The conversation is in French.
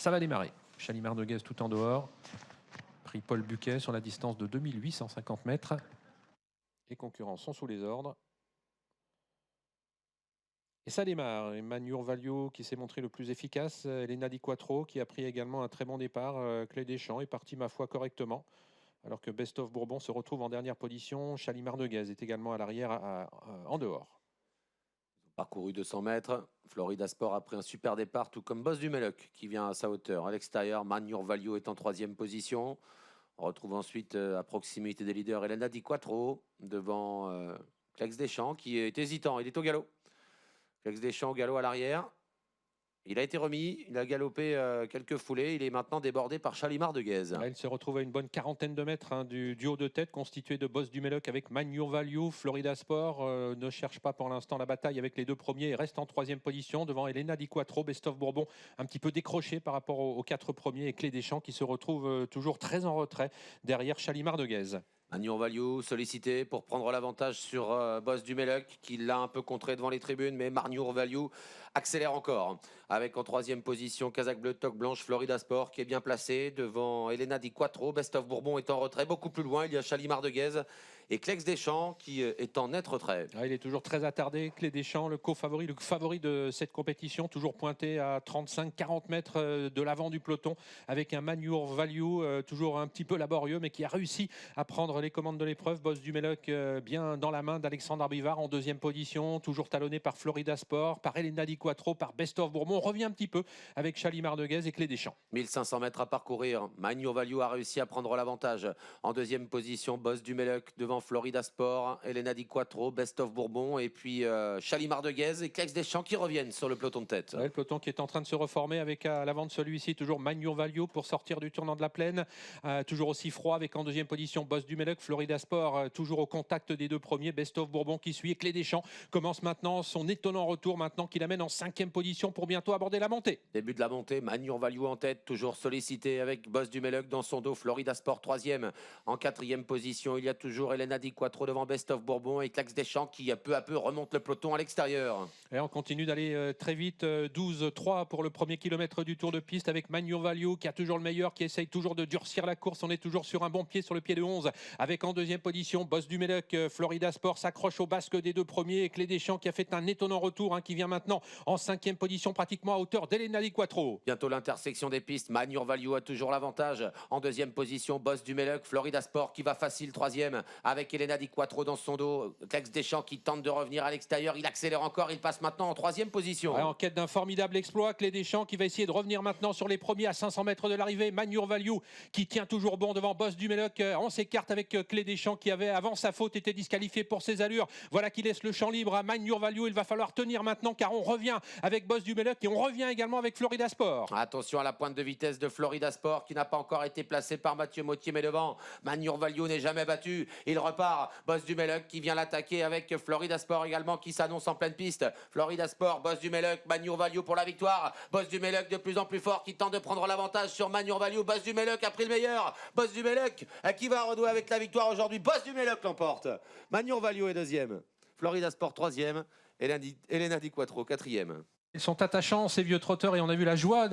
Ça va démarrer. Chalimard de Guez tout en dehors. Prix Paul Buquet sur la distance de 2850 mètres. Les concurrents sont sous les ordres. Et ça démarre. Emmanuel Valio qui s'est montré le plus efficace. Elena Di Quattro qui a pris également un très bon départ. Clé des Champs est parti ma foi correctement. Alors que Best of Bourbon se retrouve en dernière position. Chalimard de Guez est également à l'arrière en dehors. Parcouru 200 mètres, Florida Sport a pris un super départ, tout comme Boss du Meloc qui vient à sa hauteur. À l'extérieur, Manure Value est en 3e position. On retrouve ensuite à proximité des leaders Elena Di Quattro devant Clex Deschamps qui est hésitant, il est au galop. Clex Deschamps au galop à l'arrière. Il a été remis, il a galopé quelques foulées, il est maintenant débordé par Chalimard de Guez. Là, il se retrouve à une bonne quarantaine de mètres du duo de tête constitué de Boss du Meloc avec Manure Value. Florida Sport ne cherche pas pour l'instant la bataille avec les deux premiers et reste en 3e position devant Elena Di Quattro. Best of Bourbon un petit peu décroché par rapport aux 4 premiers et Clé des Champs qui se retrouve toujours très en retrait derrière Chalimard de Guez. Manure Value sollicité pour prendre l'avantage sur Boss du Meloc qui l'a un peu contré devant les tribunes, mais Manure Value accélère encore avec en 3e position Kazakh Bleu, Toque Blanche, Florida Sport qui est bien placé devant Elena Di Quattro. Best of Bourbon est en retrait, beaucoup plus loin il y a Chalimard de Guez et Clex Deschamps qui est en net retrait. Ah, il est toujours très attardé, Clé des Champs, le favori de cette compétition, toujours pointé à 35-40 mètres de l'avant du peloton avec un Manure Value toujours un petit peu laborieux mais qui a réussi à prendre les commandes de l'épreuve. Boss du Meloc bien dans la main d'Alexandre Arbivard en 2e position, toujours talonné par Florida Sport, par Elena Di Quattro, par Best of Bourbon. On revient un petit peu avec Chalimard de Guez et Clé des Champs. 1500 mètres à parcourir, Manure Value a réussi à prendre l'avantage. En 2e position, Boss du Meloc devant Florida Sport, Elena Di Quattro, Best of Bourbon et puis Chalimard de Guez et Clex Deschamps qui reviennent sur le peloton de tête. Ouais, le peloton qui est en train de se reformer avec à l'avant de celui-ci toujours Manure Value pour sortir du tournant de la plaine. Toujours aussi froid avec en 2e position Boss du Meloc, Florida Sport toujours au contact des deux premiers, Best of Bourbon qui suit et Clé des Champs commence maintenant son étonnant retour maintenant qu'il amène en 5e position pour bientôt aborder la montée. Début de la montée, Manure Value en tête, toujours sollicité avec Boss du Meloc dans son dos, Florida Sport 3e. En 4e position, il y a toujours Elena Di Quattro devant Best of Bourbon et Clex Deschamps qui peu à peu remonte le peloton à l'extérieur. Et on continue d'aller très vite, 12-3 pour le premier kilomètre du tour de piste avec Manure Value qui a toujours le meilleur, qui essaye toujours de durcir la course. On est toujours sur un bon pied, sur le pied de 11 avec en 2e position Boss du Meloc, Florida Sport s'accroche au basque des deux premiers et Clé des Champs qui a fait un étonnant retour qui vient maintenant en 5e position pratiquement à hauteur d'Elena Di Quattro. Bientôt l'intersection des pistes, Manure Value a toujours l'avantage. En 2e position, Boss du Meloc, Florida Sport qui va facile 3e avec Elena Di Quattro dans son dos. Clex Deschamps qui tente de revenir à l'extérieur, il accélère encore, il passe maintenant en 3e position. Ouais, en quête d'un formidable exploit, Clé des Champs qui va essayer de revenir maintenant sur les premiers à 500 mètres de l'arrivée. Manure Value qui tient toujours bon devant Boss du Meloc. On s'écarte avec Clé des Champs qui avait avant sa faute été disqualifié pour ses allures. Voilà qui laisse le champ libre à Manure Value. Il va falloir tenir maintenant car on revient avec Boss du Meloc et on revient également avec Florida Sport. Attention à la pointe de vitesse de Florida Sport qui n'a pas encore été placée par Mathieu Mottier, mais devant Manure Value n'est jamais battu. Il repart, Boss du Meloc qui vient l'attaquer avec Florida Sport également qui s'annonce en pleine piste. Florida Sport, Boss du Meloc, Manure Value pour la victoire. Boss du Meloc de plus en plus fort qui tente de prendre l'avantage sur Manure Value. Boss du Meloc a pris le meilleur. Boss du Meloc qui va renouer avec la victoire aujourd'hui. Boss du Meloc l'emporte. Manure Value est 2e. Florida Sport 3e. Elena Di Quattro 4e. Ils sont attachants ces vieux trotteurs et on a vu la joie